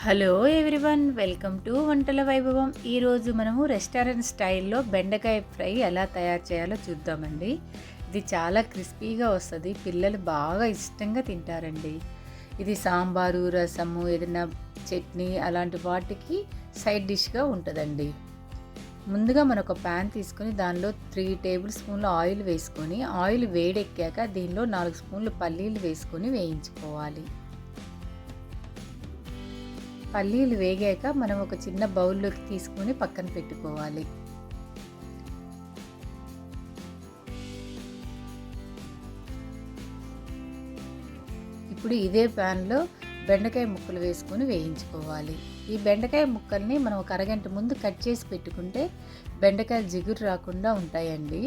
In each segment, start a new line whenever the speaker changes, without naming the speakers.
Hello everyone, welcome to వంటల వైభవం. ఈరోజు మనము రెస్టారెంట్ స్టైల్లో బెండకాయ ఫ్రై ఎలా తయారు చేయాలో చూద్దామండి. ఇది చాలా క్రిస్పీగా వస్తుంది, పిల్లలు బాగా ఇష్టంగా తింటారండి. ఇది సాంబారు, రసము, ఏదైనా చట్నీ అలాంటి వాటికి సైడ్ డిష్గా ఉంటుందండి. ముందుగా మనం ఒక ప్యాన్ తీసుకొని దానిలో 3 టేబుల్ స్పూన్ల ఆయిల్ వేసుకొని, ఆయిల్ వేడెక్కాక దీనిలో 4 స్పూన్లు పల్లీలు వేసుకొని వేయించుకోవాలి. పల్లీలు వేగాక మనం ఒక చిన్న బౌల్లోకి తీసుకొని పక్కన పెట్టుకోవాలి. ఇప్పుడు ఇదే ప్యాన్లో బెండకాయ ముక్కలు వేసుకొని వేయించుకోవాలి. ఈ బెండకాయ ముక్కల్ని మనం ఒక అరగంట ముందు కట్ చేసి పెట్టుకుంటే బెండకాయలు జిగురు రాకుండా ఉంటాయండి.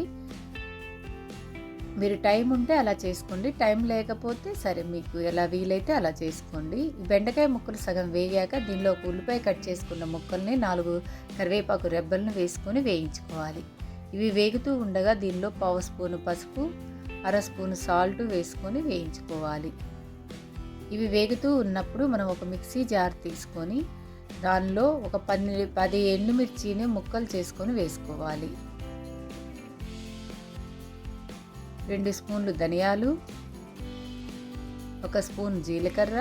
మీరు టైం ఉంటే అలా చేసుకోండి, టైం లేకపోతే సరే మీకు ఎలా వీలైతే అలా చేసుకోండి. బెండకాయ ముక్కలు సగం వేగాక దీనిలో ఒక ఉల్లిపాయ కట్ చేసుకున్న ముక్కల్ని 4 కరివేపాకు రెబ్బలను వేసుకొని వేయించుకోవాలి. ఇవి వేగుతూ ఉండగా దీనిలో 1/2 స్పూను పసుపు, 1/2 స్పూను సాల్ట్ వేసుకొని వేయించుకోవాలి. ఇవి వేగుతూ ఉన్నప్పుడు మనం ఒక మిక్సీ జార్ తీసుకొని దానిలో ఒక 10 ఎండుమిర్చిని ముక్కలు చేసుకొని వేసుకోవాలి. 2 స్పూన్లు ధనియాలు, 1 స్పూన్ జీలకర్ర,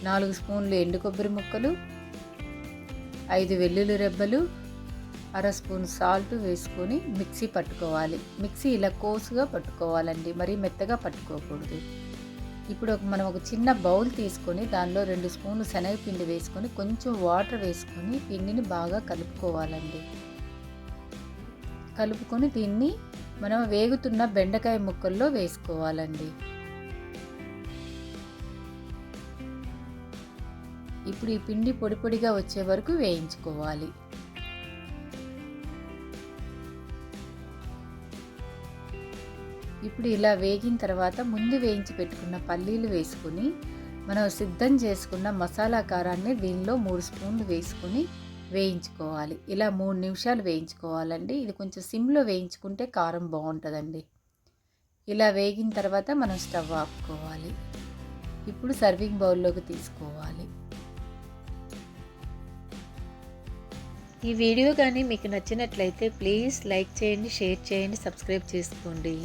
4 స్పూన్లు ఎండు కొబ్బరి ముక్కలు, 5 వెల్లుల్లి రెబ్బలు, 1/2 స్పూన్ సాల్ట్ వేసుకొని మిక్సీ పట్టుకోవాలి. మిక్సీ ఇలా కోసుగా పట్టుకోవాలండి, మరీ మెత్తగా పట్టుకోకూడదు. ఇప్పుడు మనం ఒక చిన్న బౌల్ తీసుకొని దానిలో 2 స్పూన్లు శనగపిండి వేసుకొని కొంచెం వాటర్ వేసుకొని పిండిని బాగా కలుపుకోవాలండి. కలుపుకొని దీన్ని మనం వేగుతున్న బెండకాయ ముక్కల్లో వేసుకోవాలండి. ఇప్పుడు ఈ పిండి పొడి పొడిగా వచ్చే వరకు వేయించుకోవాలి. ఇప్పుడు ఇలా వేగిన తర్వాత ముందు వేయించి పెట్టుకున్న పల్లీలు వేసుకుని మనం సిద్ధం చేసుకున్న మసాలా కారాన్ని దీనిలో 3 స్పూన్లు వేసుకొని వేయించుకోవాలి. ఇలా 3 నిమిషాలు వేయించుకోవాలండి. ఇది కొంచెం సిమ్లో వేయించుకుంటే కారం బాగుంటుందండి. ఇలా వేగిన తర్వాత మనం స్టవ్ ఆపుకోవాలి. ఇప్పుడు సర్వింగ్ బౌల్లోకి తీసుకోవాలి. ఈ వీడియో కానీ మీకు నచ్చినట్లయితే ప్లీజ్ లైక్ చేయండి, షేర్ చేయండి, సబ్స్క్రైబ్ చేసుకోండి.